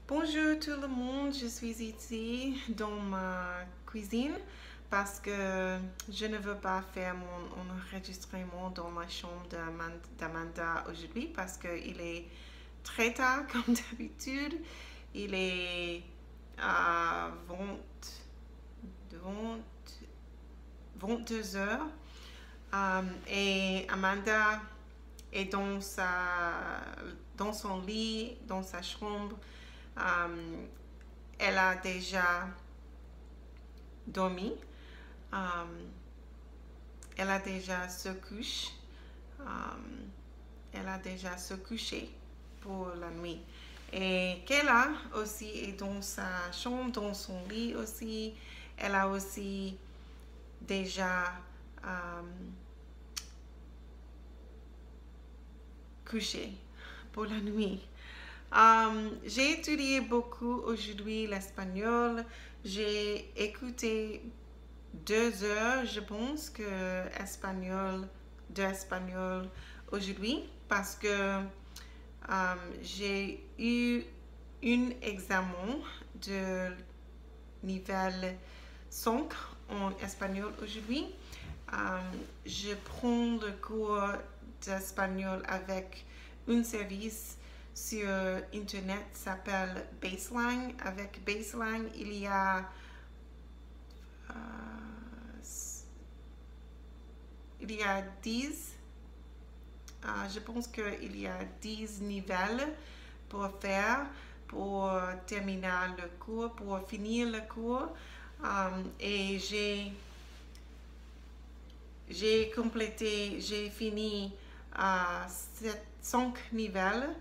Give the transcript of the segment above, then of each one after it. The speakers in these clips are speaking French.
Bonjour tout le monde, je suis ici dans ma cuisine parce que je ne veux pas faire mon enregistrement dans la chambre d'Amanda aujourd'hui parce qu'il est très tard comme d'habitude. Il est à 22 heures et Amanda est dans son lit, dans sa chambre. Elle a déjà dormi. Elle a déjà se couché. Elle a déjà se couché pour la nuit. Et Kayla aussi est dans sa chambre, dans son lit aussi. Elle a aussi déjà couché pour la nuit. J'ai étudié beaucoup aujourd'hui l'espagnol. J'ai écouté 2 heures, je pense, d'espagnol aujourd'hui parce que j'ai eu un examen de niveau 5 en espagnol aujourd'hui. Je prends le cours d'espagnol avec un service sur internet qui s'appelle Baseline. Avec Baseline, il y a je pense qu'il y a 10 niveaux pour faire, pour terminer le cours, pour finir le cours. Et j'ai fini 5 niveaux.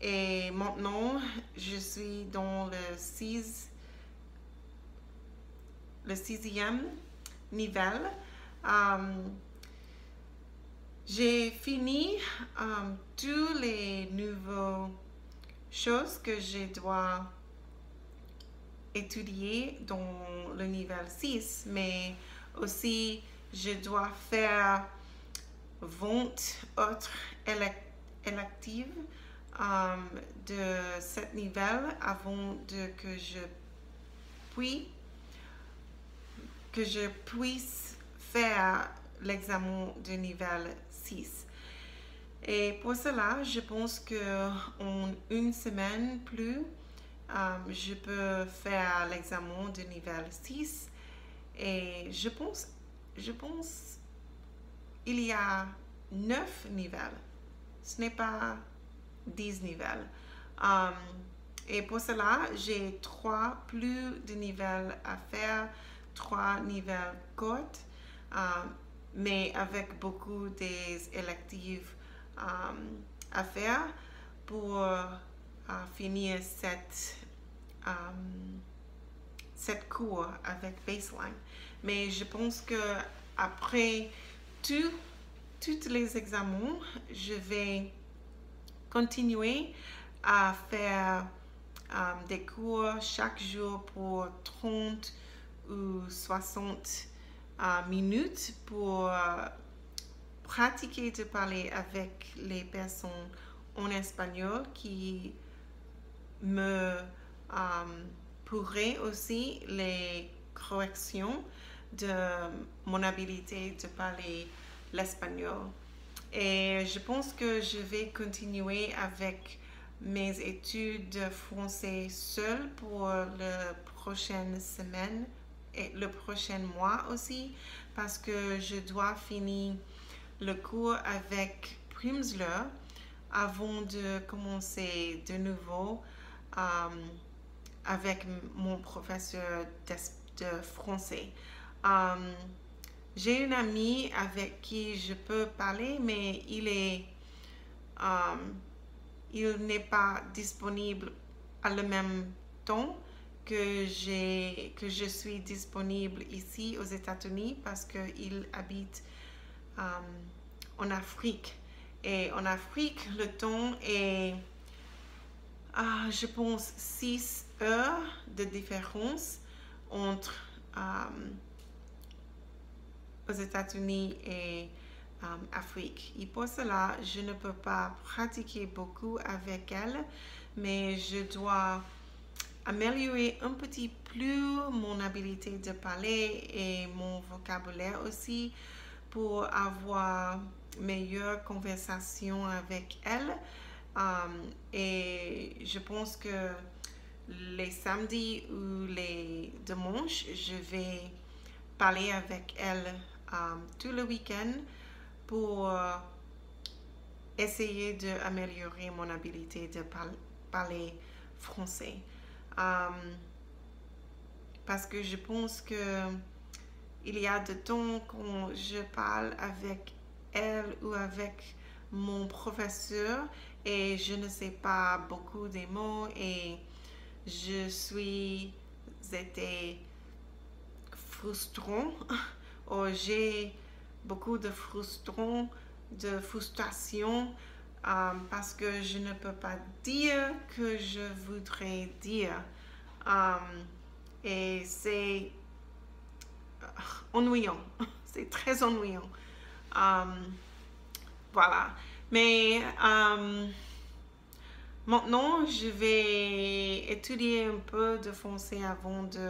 Et maintenant, je suis dans le sixième niveau. J'ai fini tous les nouvelles choses que je dois étudier dans le niveau 6, mais aussi je dois faire 20 autres électives de ce niveau avant que je puisse faire l'examen de niveau 6. Et pour cela, je pense qu'en une semaine plus, je peux faire l'examen de niveau 6. Et je pense il y a 9 niveaux. Ce n'est pas 10 niveaux. Et pour cela, j'ai 3 plus de niveaux à faire, 3 niveaux courts, mais avec beaucoup des électives à faire pour finir cette cours avec Baseline. Mais je pense que après tous les examens, je vais continuer à faire des cours chaque jour pour 30 ou 60 minutes pour pratiquer de parler avec les personnes en espagnol qui me pourraient aussi les corrections de mon habilité de parler l'espagnol. Et je pense que je vais continuer avec mes études de français seule pour la prochaine semaine et le prochain mois aussi, parce que je dois finir le cours avec Primsler avant de commencer de nouveau avec mon professeur de français. J'ai une amie avec qui je peux parler, mais il n'est pas disponible à le même temps que je suis disponible ici aux États-Unis parce qu'il habite en Afrique. Et en Afrique, le temps est, je pense, 6 heures de différence entre aux États-Unis et Afrique. Et pour cela, je ne peux pas pratiquer beaucoup avec elle, mais je dois améliorer un petit plus mon habileté de parler et mon vocabulaire aussi pour avoir meilleure conversation avec elle. Et je pense que les samedis ou les dimanches, je vais parler avec elle tout le week-end pour essayer d'améliorer mon habilité de parler français. Parce que je pense que il y a de temps quand je parle avec elle ou avec mon professeur et je ne sais pas beaucoup des mots et je suis été frustrant ou j'ai beaucoup de frustration parce que je ne peux pas dire que je voudrais dire. Et c'est ennuyant. C'est très ennuyant. Voilà. Mais maintenant, je vais étudier un peu de français avant de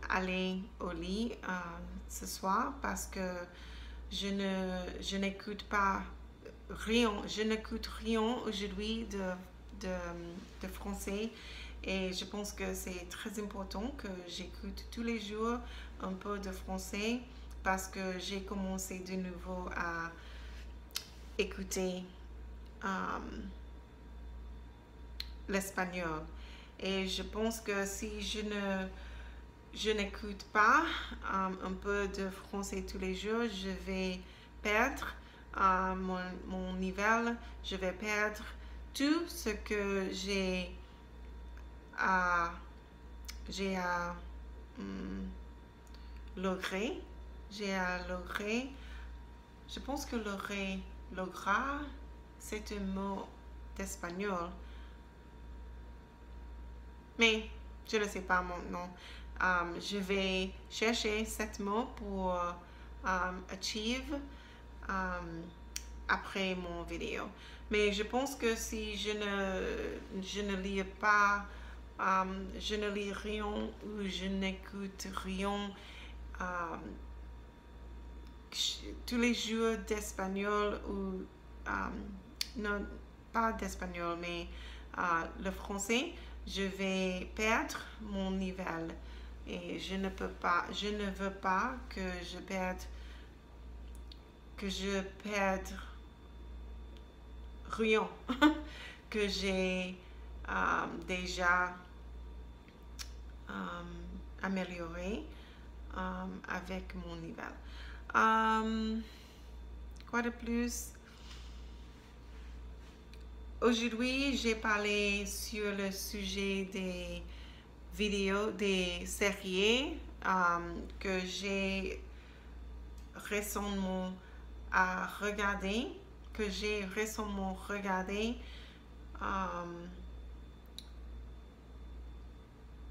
aller au lit ce soir parce que je n'écoute pas rien. Je n'écoute rien aujourd'hui de français. Et je pense que c'est très important que j'écoute tous les jours un peu de français parce que j'ai commencé de nouveau à écouter l'espagnol. Et je pense que si je n'écoute pas un peu de français tous les jours, je vais perdre mon niveau, je vais perdre tout ce que j'ai à logrer. Je pense que lograr, c'est un mot d'espagnol. Mais je ne sais pas maintenant. Je vais chercher ce mot pour achieve après mon vidéo. Mais je pense que si je ne lis pas, je ne lis rien ou je n'écoute rien tous les jours d'espagnol ou non pas d'espagnol mais le français, je vais perdre mon niveau et je ne veux pas que je perde rien que j'ai déjà amélioré avec mon niveau. Quoi de plus? Aujourd'hui, j'ai parlé sur le sujet des vidéos, des séries que j'ai récemment regardé.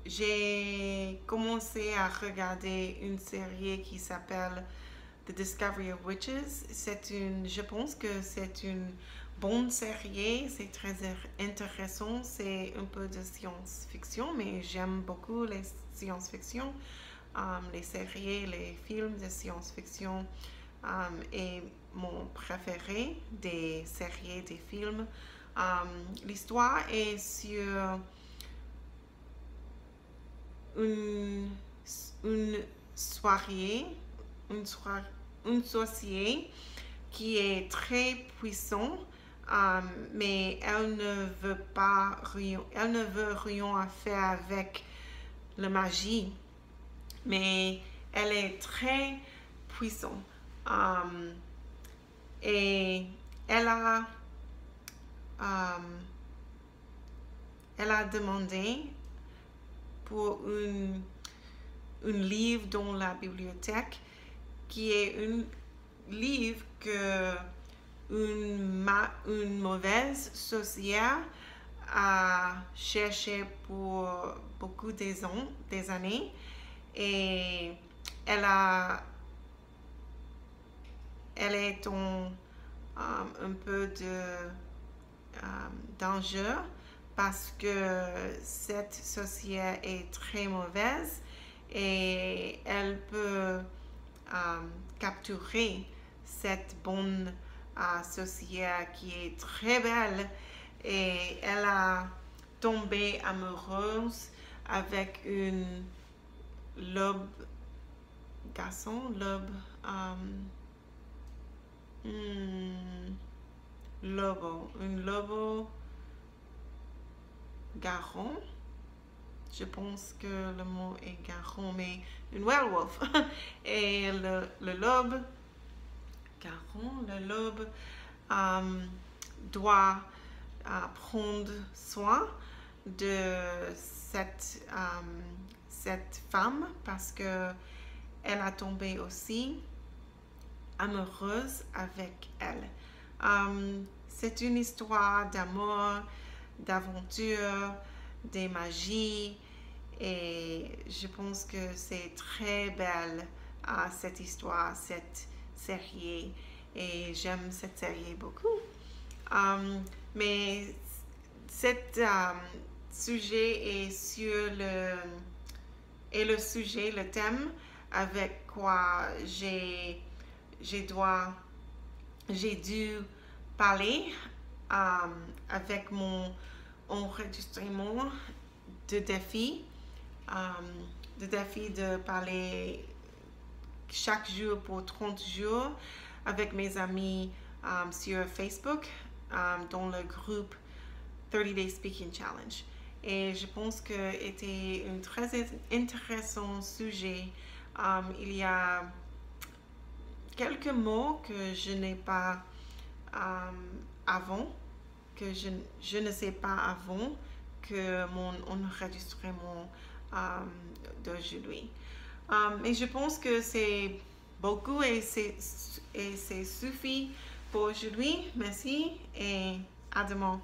J'ai commencé à regarder une série qui s'appelle The Discovery of Witches. Je pense que c'est une bonne série, c'est très intéressant, c'est un peu de science-fiction, mais j'aime beaucoup les science-fiction, les séries, les films de science-fiction est mon préféré des séries, des films. L'histoire est sur une sorcière qui est très puissante, mais elle ne veut rien faire avec la magie, mais elle est très puissante et elle a demandé pour un livre dans la bibliothèque qui est un livre que une mauvaise sorcière a cherché pour beaucoup des années et elle est en un peu de danger parce que cette sorcière est très mauvaise et elle peut capturer cette bonne sorcière qui est très belle et elle a tombé amoureuse avec une lobe garçon, une lobo garron. Je pense que le mot est garron, mais une werewolf. Et le lobe garron, le lobe doit prendre soin de cette femme parce que elle a tombé aussi amoureuse avec elle. C'est une histoire d'amour, d'aventure, des magies et je pense que c'est très belle cette histoire, cette série et j'aime cette série beaucoup. Mais cet sujet est sur le sujet, le thème avec quoi j'ai dû parler avec mon enregistrement de défi, de parler chaque jour pour 30 jours avec mes amis sur Facebook dans le groupe 30 Day Speaking Challenge. Et je pense que c'était un très intéressant sujet. Il y a quelques mots que je n'ai pas avant, que je ne sais pas avant que mon enregistrement d'aujourd'hui. Et je pense que c'est beaucoup et c'est suffit pour aujourd'hui. Merci et à demain.